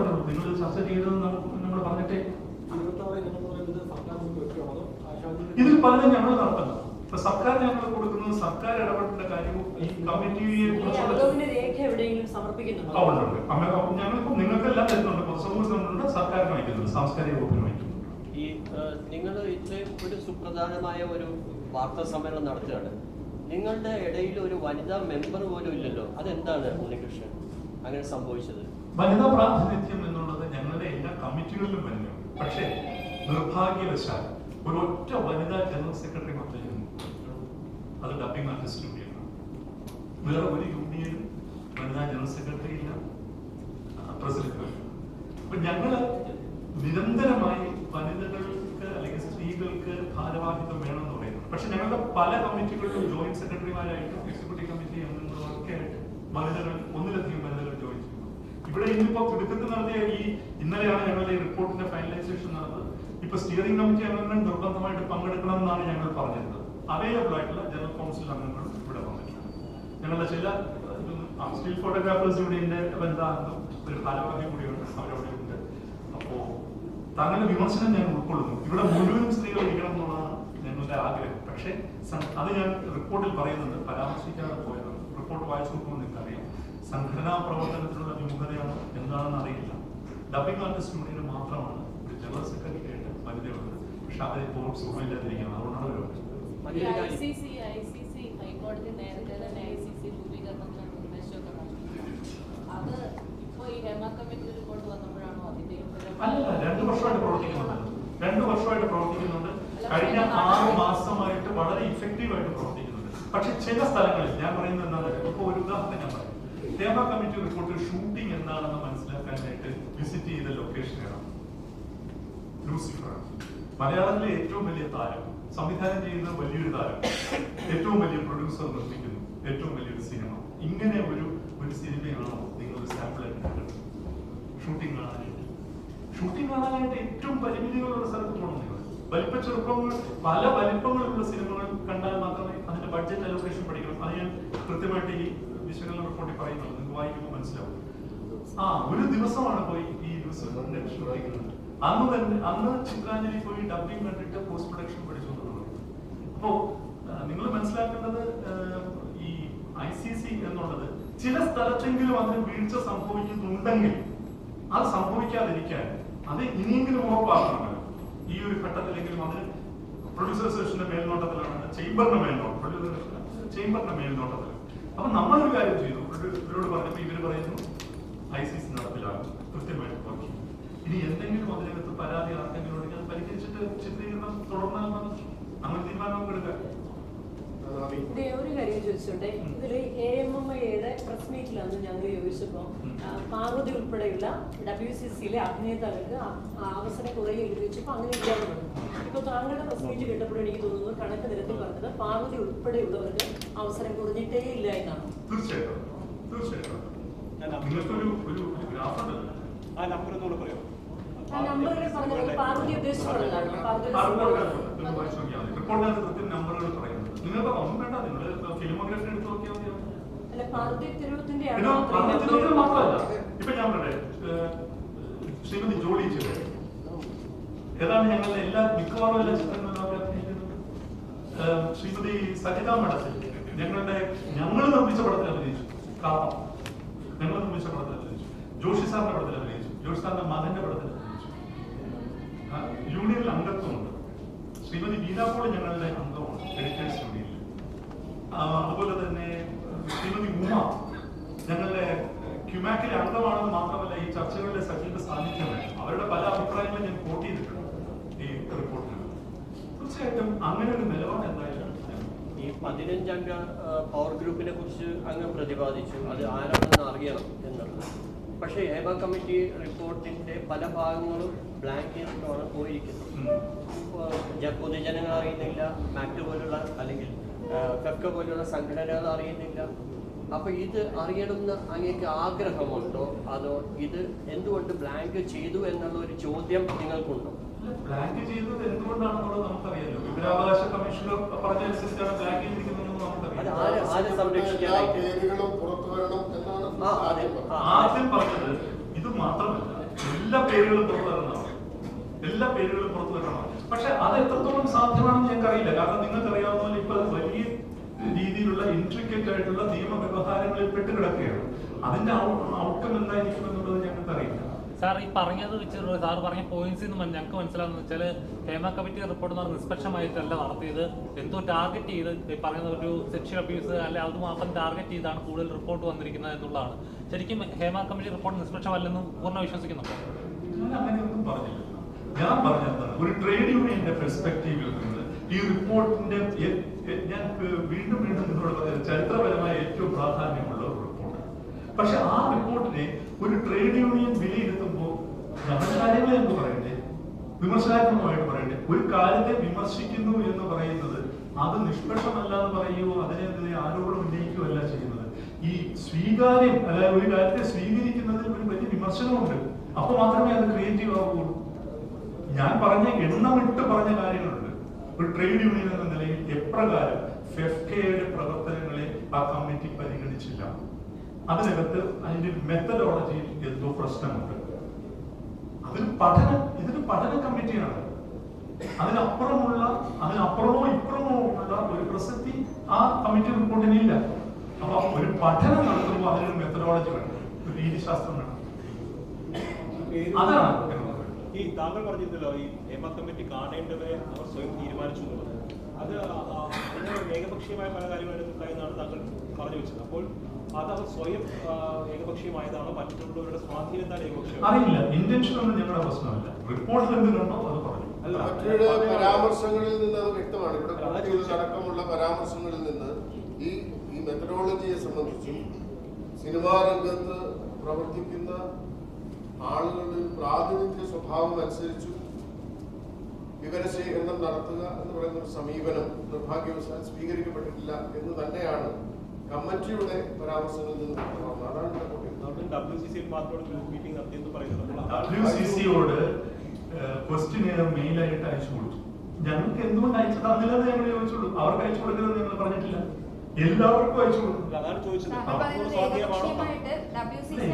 പറഞ്ഞത്, നിങ്ങൾ ചർച്ച ചെയ്തത് നമ്മൾ പറഞ്ഞിട്ടേ. ഇതിൽ പലതും ഞങ്ങൾ നടത്തണം. ഇപ്പൊ സർക്കാർ ഞങ്ങൾ കൊടുക്കുന്നത് സർക്കാർ ഇടപെടേണ്ട കാര്യവും ഈ കമ്മിറ്റിയെ ഞങ്ങളിപ്പോ നിങ്ങൾക്കെല്ലാം തരുന്നുണ്ട്, പൊതുസമൂഹത്തിനുണ്ട്, സർക്കാരിന് വഹിക്കുന്നുണ്ട്, സാംസ്കാരിക വകുപ്പിന് വഹിക്കുന്നുണ്ട്. ഈ നിങ്ങൾ ഇത്രയും ഒരു സുപ്രധാനമായ ഒരു വാർത്താ സമ്മേളനം നടത്തുകയാണ്, നിങ്ങളുടെ ഇടയിൽ ഒരു വനിതാ മെമ്പർ പോലും ഇല്ലല്ലോ, അതെന്താണ് ഉണ്ണികൃഷ്ണൻ അങ്ങനെ സംഭവിച്ചത്? വനിതാ പ്രാതിനിധ്യം എന്നുള്ളത് ഞങ്ങളുടെ എല്ലാ കമ്മിറ്റികളിലും വരുന്നു. പക്ഷേ നിർഭാഗ്യവശാൽ ഒരു ഒറ്റ വനിതാ ജനറൽ സെക്രട്ടറി മാത്രമേ, അത് ഡബ്ബിംഗ് ആർട്ടിസ്റ്റ് യൂണിയനാണ്. വേറെ ഒരു യൂണിയനും വനിതാ ജനറൽ സെക്രട്ടറി ഇല്ല, പ്രസിഡന്റ്. അപ്പൊ ഞങ്ങള് നിരന്തരമായി വനിതകൾക്ക് അല്ലെങ്കിൽ സ്ത്രീകൾക്ക് ഭാരവാഹിത്വം വേണമെന്ന് പറയുന്നത്. പക്ഷെ ഞങ്ങളുടെ പല കമ്മിറ്റികളിലും ജോയിന്റ് സെക്രട്ടറിമാരായിട്ടും എക്സിക്യൂട്ടീവ് കമ്മിറ്റി അംഗങ്ങളൊക്കെ ആയിട്ട് വനിതകൾ, ഒന്നിലധികം വനിതകൾ ജോയിൻ ചെയ്യുന്നു. ഇവിടെ ഇന്നിപ്പോ തിടുക്കത്തിൽ നടത്തിയ ഇന്നലെയാണ് ഞങ്ങളുടെ ഈ റിപ്പോർട്ടിന്റെ ഫൈനലൈസേഷൻ നടന്നത്. ഇപ്പൊ സ്റ്റിയറിംഗ് കമ്മിറ്റി അംഗങ്ങൾ നിർബന്ധമായിട്ട് പങ്കെടുക്കണം എന്നാണ് ഞങ്ങൾ പറഞ്ഞിരുന്നത്. അവൈലബിൾ ആയിട്ടുള്ള ജനറൽ കൗൺസിൽ അംഗങ്ങൾ ഇവിടെ വന്നിട്ടുണ്ട്. ഞങ്ങളുടെ ചില സ്റ്റിൽ ഫോട്ടോഗ്രാഫേഴ്സ് യൂണിയന്റെ വനിതാ അംഗം ഒരു ഭാരവാഹി കൂടിയുണ്ട്, അവരവിടെ ഉണ്ട്. അപ്പോ താങ്കളുടെ വിമർശനം ഞാൻ ഉൾക്കൊള്ളുന്നു. ഇവിടെ മുഴുവൻ സ്ത്രീകൾ ഇരിക്കണം എന്നുള്ളതാണ് ഞങ്ങളുടെ ആഗ്രഹം. പക്ഷേ അത് ഞാൻ റിപ്പോർട്ടിൽ പറയുന്നുണ്ട്, പരാമർശിക്കാതെ പോയതാണ്. റിപ്പോർട്ട് വായിച്ചു നോക്കുമ്പോൾ നിങ്ങൾക്ക് അറിയാം, സംഘടനാ പ്രവർത്തനത്തിലുള്ള വിമുഖതയാണ് എന്താണെന്ന് അറിയില്ല. ഡബ്ബിംഗ് ആർട്ടിസ്റ്റ് യൂണിയന് മാത്രമാണ് ഒരു ജനറൽ സെക്രട്ടറി ആയിട്ട് വനിതയുള്ളത്. പക്ഷെ അവരിപ്പോൾ സുഖമില്ലാതിരിക്കുന്നത്, അതുകൊണ്ടാണ് അവർ ഹൈക്കോടതി നേരത്തെ തന്നെ ICC രൂപീകരണത്തിന് നിർദ്ദേശമൊക്കെ അത് ഇപ്പോൾ ഈ ഹേമ കമ്മിറ്റി റിപ്പോർട്ട് വന്നപ്പോഴാണോ അതിന്റെ അല്ല, 2 വർഷമായിട്ട് പ്രവർത്തിക്കുന്നുണ്ട്. 2 വർഷമായിട്ട് പ്രവർത്തിക്കുന്നുണ്ട്. കഴിഞ്ഞ 6 മാസമായിട്ട് വളരെ ഇഫക്റ്റീവായിട്ട് പ്രവർത്തിക്കുന്നുണ്ട്. പക്ഷെ ചില സ്ഥലങ്ങളിൽ ഞാൻ പറയുന്നത് എന്താണ്, ഇപ്പോൾ ഒരു ഉദാഹരണം ഞാൻ പറയും. ഹേമ കമ്മിറ്റി റിപ്പോർട്ട് ഷൂട്ടിംഗ് എന്താണെന്ന് മനസ്സിലാക്കാനായിട്ട് വിസിറ്റ് ചെയ്ത ലൊക്കേഷൻ ഏതാണ്? ലൂസിഫർ. മലയാളത്തിലെ ഏറ്റവും വലിയ താരം, സംവിധാനം ചെയ്യുന്ന വലിയൊരു താരം, ഏറ്റവും വലിയ പ്രൊഡ്യൂസർ നിർമ്മിക്കുന്നു ഏറ്റവും വലിയൊരു സിനിമ. ഇങ്ങനെ ഒരു സിനിമയാണോ നിങ്ങൾ സാമ്പിൾ ആയിട്ട് ഷൂട്ടിംഗ് കാണാനായിട്ട് ഏറ്റവും പരിമിതികളുള്ള സ്ഥലത്ത് പോകണം. നിങ്ങൾ വലിപ്പ ചെറുപ്പങ്ങൾ, പല വലിപ്പങ്ങളിലുള്ള സിനിമകൾ കണ്ടാൽ മാത്രമേ അതിന്റെ ബഡ്ജറ്റ് അലോക്കേഷൻ പഠിക്കണം. അത് ഞാൻ കൃത്യമായിട്ട് ഈ വിശകലന റിപ്പോർട്ടിൽ പറയുന്നുണ്ട്, നിങ്ങൾക്ക് വായിക്കുമ്പോൾ മനസ്സിലാവും. ഒരു ദിവസമാണ് പോയി ഈ ലൂസിഫറിന്റെ ഷൂട്ടിംഗ്. അന്ന് ചിത്രാഞ്ജലി പോയി ഡബ്ബിംഗ് കണ്ടിട്ട് പോസ്റ്റ് പ്രൊഡക്ഷൻ പഠിച്ചു എന്നുള്ളത്. അപ്പോ നിങ്ങൾ മനസ്സിലാക്കേണ്ടത്, ഈ ICC എന്നുള്ളത് ചില സ്ഥലത്തെങ്കിലും അതിന് വീഴ്ച സംഭവിക്കുന്നുണ്ടെങ്കിൽ അത് സംഭവിക്കാതിരിക്കാൻ അത് ഇനിയെങ്കിലും ഉറപ്പാക്കണമല്ലോ. ഈ ഒരു ഘട്ടത്തിലെങ്കിലും അതിന് പ്രൊഡ്യൂസർ അസോസിയേഷന്റെ മേൽനോട്ടത്തിലാണ്, ചേംബറിന്റെ മേൽനോട്ടത്തിൽ. അപ്പൊ നമ്മളൊരു കാര്യം ചെയ്തു, ഇവരോട് പറഞ്ഞപ്പോ ഇവര് പറയുന്നു ICC നടപ്പിലാകും, കൃത്യമായിട്ട് പറഞ്ഞു. ഇനി എന്തെങ്കിലും അതിനകത്ത് പരാതി ആർക്കെങ്കിലും ഉണ്ടെങ്കിൽ അത് പരിഹരിച്ചിട്ട് ചിത്രീകരണം തുടർന്നാൽ അങ്ങനെ തീരുമാനം എടുക്കാം. ഒരു കാര്യം ചോദിച്ചോട്ടെ, ഇതില് AMMIയുടെ പ്രസ് മീറ്റിലാണ് ഞങ്ങൾ ചോദിച്ചപ്പോ പാർവതി ഉൾപ്പെടെയുള്ള WCCയിലെ അഭിനേതാക്കൾക്ക് അവസരം കുറയെ എഴുതി വെച്ചപ്പോ അങ്ങനെ ഇല്ലാന്ന് പറഞ്ഞു. ഇപ്പൊ താങ്കളുടെ പ്രസ് മീറ്റ് കേട്ടപ്പോഴും എനിക്ക് തോന്നുന്നത് കണക്ക് നിരത്തിൽ പറഞ്ഞത് പാർവതി ഉൾപ്പെടെയുള്ളവർക്ക് അവസരം കുറഞ്ഞിട്ടേ ഇല്ല എന്നാണ്. തീർച്ചയായിട്ടും നമ്പറുകൾ പറഞ്ഞത് പാർവതി ഉദ്ദേശിച്ചുള്ളതാണ്. നമ്പറുകൾ പറയുന്നത് നിങ്ങൾക്ക് ഒന്നും വേണ്ട, നിങ്ങൾ ഫിലിമോഗ്രാഫി എടുത്ത് നോക്കിയാൽ മതി. അല്ല, പാർവതി തിരുവത്തിന്റെ മാത്രമല്ല, ഇപ്പൊ ഞാൻ പറയട്ടെ, ശ്രീമതി ജോളി ചെയ്തത് ഏതാണ് ഞങ്ങളുടെ മിക്കവാറും എല്ലാ ചിത്രങ്ങളിലും അവർ അഭിനയിക്കുന്നത്. ശ്രീമതി സജിത മഠത്തിൽ ഞങ്ങൾ നിർമ്മിച്ച പടത്തിൽ അഭിനയിച്ചു. കാപ്പം ഞങ്ങൾ നിർമ്മിച്ച പടത്തിൽ അഭിനയിച്ചു. ജോഷി സാറിന്റെ പടത്തിൽ അഭിനയിച്ചു. ജോഷി സാറിന്റെ മകന്റെ പടത്തിൽ അഭിനയിച്ചു. യൂണിയനിൽ അംഗത്വമുണ്ട്. ശ്രീമതി ബീനാപോളി ഞങ്ങളുടെ അംഗമാണ് എഡിറ്റേഴ്സ് യൂണിയനിൽ. അതുപോലെ തന്നെ ശ്രീമതി ഉമ ഞങ്ങളുടെ ക്യുമാക്കിലെ അംഗമാണെന്ന് മാത്രമല്ല ഈ ചർച്ചകളിലെ സജീവ സാന്നിധ്യമാണ്. അവരുടെ പല അഭിപ്രായങ്ങളും ഞാൻ കോട്ട് ചെയ്തിട്ടുണ്ട് ഈ റിപ്പോർട്ടിൽ. തീർച്ചയായിട്ടും അങ്ങനെ ഒരു നിലപാട് എന്തായാലും ഈ 15 അംഗ പവർ ഗ്രൂപ്പിനെ കുറിച്ച് അങ്ങ് പ്രതിപാദിച്ചു, അത് ആരാണെന്ന് അറിയണം എന്നുള്ളത്. പക്ഷേ ഹേമ കമ്മിറ്റി റിപ്പോർട്ടിന്റെ പല ഭാഗങ്ങളും ബ്ലാങ്ക് ചെയ്തിട്ടാണ് പോയിരിക്കുന്നത്. പൊതുജനങ്ങൾ അറിയുന്നില്ല, മാക്ട് പോലുള്ള അല്ലെങ്കിൽ ഫെഫ്ക പോലുള്ള സംഘടനകൾ അറിയുന്നില്ല. അപ്പൊ ഇത് അറിയണമെന്ന് അങ്ങേക്ക് ആഗ്രഹമുണ്ടോ, അതോ ഇത് എന്തുകൊണ്ട് ബ്ലാങ്ക് ചെയ്തു എന്നുള്ള ഒരു ചോദ്യം നിങ്ങൾക്കുണ്ടോ? ബ്ലാങ്ക് ചെയ്തത് എന്തുകൊണ്ടാണെന്നുള്ളത് നമുക്കറിയാലോ. വിവരാവകാശ കമ്മീഷണർ പറഞ്ഞനുസരിച്ചാണ് ബ്ലാങ്ക് ചെയ്തിരിക്കുന്നതെന്ന് നമുക്കറിയാം. ആദ്യം പറഞ്ഞത് ഇത് മാത്രമല്ല, പേരുകളും പുറത്തു വരണമാണ്, എല്ലാ പേരുകളും പുറത്തു വരണമാണ്. പക്ഷെ അത് എത്രത്തോളം സാധ്യമാണെന്ന് ഞങ്ങൾക്ക് അറിയില്ല. കാരണം നിങ്ങൾക്ക് അറിയാവുന്ന പോലെ ഇപ്പൊ വലിയ രീതിയിലുള്ള ഇൻട്രിക്കറ്റ് ആയിട്ടുള്ള നിയമവ്യവഹാരങ്ങളിൽ പെട്ടുകിടക്കുകയാണ്. അതിന്റെ ഔട്ട്കം എന്തായിരിക്കും എന്നുള്ളത് ഞങ്ങൾക്ക് അറിയില്ല. സാർ ഈ പറഞ്ഞത് വെച്ച് സാർ പറഞ്ഞ പോയിന്റ്സ് ഞങ്ങൾക്ക് മനസ്സിലാവുന്ന വെച്ചാൽ ഹേമ കമ്മിറ്റി റിപ്പോർട്ട് എന്ന് പറഞ്ഞാൽ നിഷ്പക്ഷമായിട്ടല്ല നടത്തിയത്, എന്തോ ടാർഗറ്റ് ചെയ്ത് പറയുന്ന ഒരു സെക്ഷൽ അബ്യൂസ് അല്ലെ അത് മാത്രം ടാർഗറ്റ് ചെയ്താണ് കൂടുതൽ റിപ്പോർട്ട് വന്നിരിക്കുന്നത് എന്നുള്ളതാണ്. ശരിക്കും ഹേമ കമ്മിറ്റി റിപ്പോർട്ട് നിഷ്പക്ഷമല്ലെന്ന് പൂർണ്ണ വിശ്വസിക്കുന്നുണ്ടോ? ഞാൻ അങ്ങനെയൊന്നും പറഞ്ഞില്ല. ഞാൻ പറഞ്ഞത് ഒരു ട്രേഡ് യൂണിയന്റെ പെർസ്പെക്റ്റീവിൽ നിന്ന് ഈ റിപ്പോർട്ടിന്റെ ഞാൻ വീണ്ടും നിങ്ങളോട് പറഞ്ഞത് ചരിത്രപരമായ ഏറ്റവും പ്രാധാന്യമുള്ള ഒരു റിപ്പോർട്ട്. പക്ഷെ ആ റിപ്പോർട്ടിനെ ഒരു ട്രേഡ് യൂണിയൻ വിലയിരുത്തുമ്പോൾ ഞങ്ങളുടെ കാര്യങ്ങളെ എന്ന് പറയണ്ടേ, വിമർശനാത്മകമായിട്ട് പറയണ്ടേ. ഒരു കാര്യത്തെ വിമർശിക്കുന്നു എന്ന് പറയുന്നത് അത് നിഷ്പക്ഷമല്ല എന്ന് പറയുകയോ അതിനെതിരെ ആരോപണം ഉന്നയിക്കുകയല്ല ചെയ്യുന്നത്. ഈ സ്വീകാര്യം, അതായത് ഒരു കാര്യത്തെ സ്വീകരിക്കുന്നതിൽ ഒരു വലിയ വിമർശനമുണ്ട്. അപ്പൊ മാത്രമേ അത് ക്രിയേറ്റീവ് ആവുകയുള്ളൂ. ഞാൻ പറഞ്ഞ എണ്ണമിട്ട് പറഞ്ഞ കാര്യങ്ങളുണ്ട്. ഒരു ട്രേഡ് യൂണിയൻ എന്ന നിലയിൽ എപ്രകാരം ഫെഫ്കയുടെ പ്രവർത്തനങ്ങളെ ആ കമ്മിറ്റി പരിഗണിച്ചില്ല, അതിനകത്ത് അതിന്റെ മെത്തഡോളജിയിൽ എന്തോ പ്രശ്നമുണ്ട്. ഇതൊരു പഠന കമ്മിറ്റിയാണ്. അതിനപ്പുറമോ ഇപ്പുറമോ ഉള്ള ഒരു പ്രസക്തി ആ കമ്മിറ്റി റിപ്പോർട്ടിനില്ല. അപ്പൊ ഒരു പഠനം നടത്തുമ്പോൾ അതിനൊരു മെത്തഡോളജി വേണം, ഒരു രീതിശാസ്ത്രം വേണം. അതാണ് ഈ താങ്കൾ പറഞ്ഞിരുന്നല്ലോ ഈ ഹേമ കമ്മിറ്റി കാണേണ്ടവരെ അവർ സ്വയം തീരുമാനിച്ചു എന്നുള്ളത്. അത് ഏകപക്ഷീയമായ പല കാര്യങ്ങളുണ്ടായെന്നാണ് താങ്കൾ പറഞ്ഞു വെച്ചത്. അപ്പോൾ അത് അവർ സ്വയം ഏകപക്ഷീയമായതാണോ മറ്റുള്ളവരുടെ സ്വാധീനത്താൽ ഏകപക്ഷീയം? അറിയില്ല. ഇന്റൻഷൻ ഒന്നും ഞങ്ങളുടെ പ്രശ്നമല്ല. റിപ്പോർട്ടിൽ എന്ത് കണ്ടോ അത് പറഞ്ഞു. മറ്റൊരു പരാമർശങ്ങളിൽ നിന്ന് അത് വ്യക്തമാണ്. ഇവിടെ അടക്കമുള്ള പരാമർശങ്ങളിൽ നിന്ന് ഈ മെത്തഡോളജിയെ സംബന്ധിച്ചും സിനിമാ രംഗത്ത് പ്രവർത്തിക്കുന്ന ആളുകളുടെ പ്രാതിനിധ്യ സ്വഭാവം അനുസരിച്ചും വിവരശേഖരണം നടത്തുക എന്ന് പറയുന്ന ഒരു സമീപനം നിർഭാഗ്യവശാൽ സ്വീകരിക്കപ്പെട്ടിട്ടില്ല എന്ന് തന്നെയാണ് കമ്മിറ്റിയുടെ പരാമർശങ്ങളിൽ നിന്ന് വ്യക്തമാകുന്നത്. അതാണ് WCCയോട് ക്വസ്റ്റ്യൻ മെയിലായിട്ട് അയച്ചു കൊടുത്തു. ഞങ്ങൾക്ക് എന്തുകൊണ്ട് അയച്ചു തന്നില്ലെന്ന് ഞങ്ങൾ ചോദിച്ചുള്ളൂ. അവർക്ക് അയച്ചു കൊടുക്കരുതെന്ന് ഞങ്ങൾ പറഞ്ഞിട്ടില്ല. എല്ലാവർക്കും അയച്ചു കൊടുക്കും.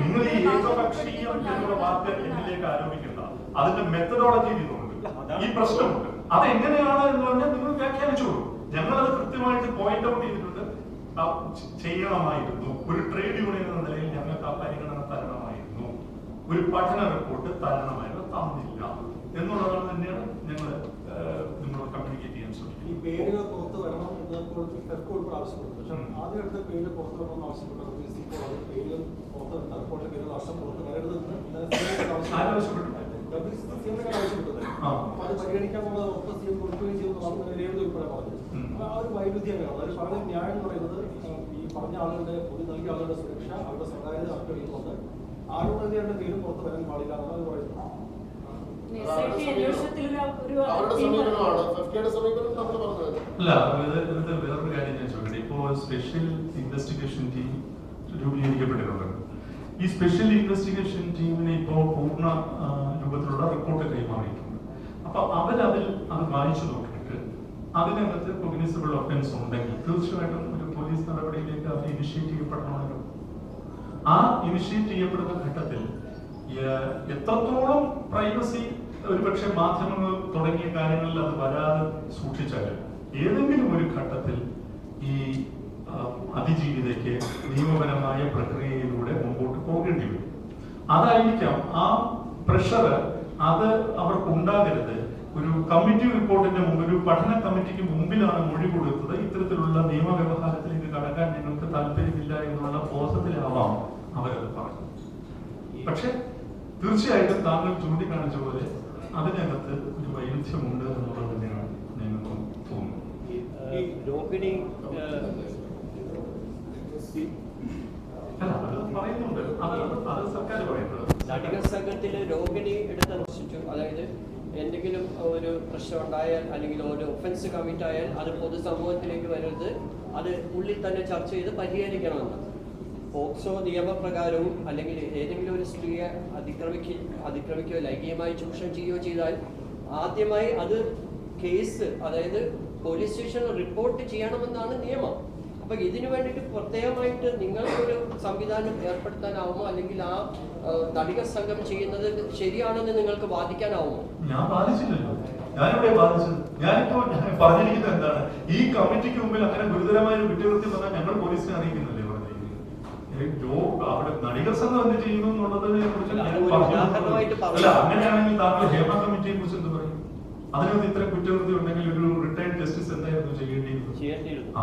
നിങ്ങൾ ഈ ഏകപക്ഷീയം എന്നുള്ള വാക്ക് എന്നിലേക്ക് ആരോപിക്കുന്ന അതിന്റെ മെത്തഡോളജി ഇതുണ്ട്, ഈ പ്രശ്നമുണ്ട്. അതെങ്ങനെയാണ് എന്ന് പറഞ്ഞാൽ നിങ്ങൾ വ്യാഖ്യാനിച്ചോളൂ. ഞങ്ങളത് കൃത്യമായിട്ട് പോയിന്റ് ഔട്ട് ചെയ്തിട്ടുണ്ട്. ചെയ്യണമായിരുന്നു. ഒരു ട്രേഡ് യൂണിയൻ എന്ന നിലയിൽ ഞങ്ങൾക്ക് ആ പരിഗണന തരണമായിരുന്നു. ഒരു പഠന റിപ്പോർട്ട് തരണമായിരുന്നു, തന്നില്ല എന്നുള്ളതാണ് തന്നെയാണ് ഞങ്ങൾ നിങ്ങളോട് കമ്മ്യൂണിക്കേറ്റ് ചെയ്യാൻ ശ്രമിക്കുന്നത്. ഈ പേരുകൾ പുറത്തു വരണം എന്ന് ആവശ്യപ്പെട്ടു. പക്ഷെ ആദ്യഘട്ടത്തിൽ പേര് പുറത്തു വരണമെന്ന് ആവശ്യപ്പെട്ടത് പേരുകൾ പുറത്ത് റിപ്പോർട്ടിലെ പേരുകൾ വർഷം പുറത്ത് വരരുതെന്ന് ആവശ്യപ്പെട്ടത്. അപ്പൊ അത് പരിഗണിക്കാനുള്ള ഉറപ്പ് CM കൊടുക്കുകയും ചെയ്യുന്ന രേവതി ഉൾപ്പെടെ പറഞ്ഞു. ആ ഒരു വൈരുദ്ധ്യം വേണം. അവർ പറഞ്ഞ ന്യായം എന്ന് പറയുന്നത് ഈ പറഞ്ഞ ആളുകളുടെ പൊതു നൽകിയ ആളുകളുടെ സുരക്ഷ, അവരുടെ സ്വകാര്യത അർത്ഥം ആരോഗ്യയുടെ പേരും പുറത്ത് വരാൻ പാടില്ല എന്നാണ് പറയുന്നത്. അല്ല, വേറൊരു കാര്യം ഞാൻ ചോദിക്കട്ടെ. ഇപ്പോ സ്പെഷ്യൽ ഇൻവെസ്റ്റിഗേഷൻ ടീം രൂപീകരിക്കപ്പെട്ടിട്ടുണ്ട്. ഈ സ്പെഷ്യൽ ഇൻവെസ്റ്റിഗേഷൻ ടീമിനെ ഇപ്പോ പൂർണ്ണ രൂപത്തിലുള്ള റിപ്പോർട്ട് കൈമാറിയിട്ടുണ്ട്. അപ്പൊ അവരതിൽ അത് വായിച്ചു നോക്കിയിട്ട് അതിനകത്ത് കോഗ്നിസബിൾ ഒഫൻസ് ഉണ്ടെങ്കിൽ തീർച്ചയായിട്ടും ഒരു പോലീസ് നടപടിയിലേക്ക് അത് ഇനിഷ്യേറ്റ് ചെയ്യപ്പെടണമല്ലോ. ആ ഇനിഷ്യേറ്റ് ചെയ്യപ്പെടുന്ന ഘട്ടത്തിൽ എത്രത്തോളം പ്രൈവസി ഒരുപക്ഷെ മാധ്യമങ്ങൾ തുടങ്ങിയ കാര്യങ്ങളിൽ അത് വരാതെ സൂക്ഷിച്ചാൽ ഏതെങ്കിലും ഒരു ഘട്ടത്തിൽ ഈ അതിജീവിതയ്ക്ക് നിയമപരമായ പ്രക്രിയയിലൂടെ മുമ്പോട്ട് പോകേണ്ടി വരും. അതായിരിക്കാം ആ പ്രഷർ, അത് അവർക്ക് ഉണ്ടാകരുത്. ഒരു കമ്മിറ്റി റിപ്പോർട്ടിന്റെ മുമ്പ്, ഒരു പഠന കമ്മിറ്റിക്ക് മുമ്പിലാണ് മൊഴി കൊടുത്തത്, ഇത്തരത്തിലുള്ള നിയമവ്യവഹാരത്തിലേക്ക് കടക്കാൻ ഞങ്ങൾക്ക് താല്പര്യമില്ല എന്നുള്ള ബോധത്തിലാവാം അവരത് പറഞ്ഞത്. പക്ഷെ തീർച്ചയായിട്ടും താങ്കൾ ചൂണ്ടിക്കാണിച്ച പോലെ അതിനകത്ത് ഒരു വൈരുദ്ധ്യമുണ്ട് എന്നുള്ളത് തന്നെയാണ് ഞങ്ങൾക്ക് തോന്നുന്നത്. നടികർ സംഘത്തില് രോഹിണി എടുത്തനുസരിച്ചു, അതായത് എന്തെങ്കിലും ഒരു പ്രശ്നം ഉണ്ടായാൽ അല്ലെങ്കിൽ ഒരു ഒഫൻസ് കമ്മിറ്റ് ആയാൽ അത് പൊതുസമൂഹത്തിലേക്ക് വരരുത്, അത് ഉള്ളിൽ തന്നെ ചർച്ച ചെയ്ത് പരിഹരിക്കണമെന്ന്. പോക്സോ നിയമപ്രകാരവും അല്ലെങ്കിൽ ഏതെങ്കിലും ഒരു സ്ത്രീയെ അതിക്രമിക്കുകയോ ലൈംഗികമായി ചൂഷണം ചെയ്യുകയോ ചെയ്താൽ ആദ്യമായി അത് കേസ്, അതായത് പോലീസ് സ്റ്റേഷനിൽ റിപ്പോർട്ട് ചെയ്യണമെന്നാണ് നിയമം. അപ്പൊ ഇതിനു വേണ്ടിയിട്ട് പ്രത്യേകമായിട്ട് നിങ്ങൾക്കൊരു സംവിധാനം ഏർപ്പെടുത്താനാവുമോ, അല്ലെങ്കിൽ ആ തടിക സംഘം ചെയ്യുന്നത് ശരിയാണെന്ന് നിങ്ങൾക്ക് വാദിക്കാനാവുമോ? ഞാൻ ബാധിച്ചില്ലല്ലോ. ഞാനിവിടെ ബാധിച്ചത്. ഞാനിപ്പോ പറഞ്ഞിരിക്കുന്നത് എന്താണ്, ഈ കമ്മിറ്റിക്ക് മുമ്പിൽ അങ്ങനെ ഗുരുതരമായ ഒരു കുറ്റകൃത്യം വന്നാൽ ഞങ്ങൾ പോലീസിനെ അറിയിക്കുന്നില്ലേ പറഞ്ഞിരിക്കുന്നത്. അവിടെ നടികർ സംഘം എന്ത് ചെയ്യുന്നു എന്നുള്ളതിനെ കുറിച്ച് അല്ല, അങ്ങനെയാണെങ്കിൽ താങ്കൾ ഹേമ കമ്മിറ്റിയെ കുറിച്ച് എന്ത് പറയും? അതിനകത്ത് ഇത്ര കുറ്റകൃത്യം ഉണ്ടെങ്കിൽ ഒരു റിട്ടയർഡ് ജസ്റ്റിസ് എന്തായിരുന്നു ചെയ്യേണ്ടിയിരുന്നത്?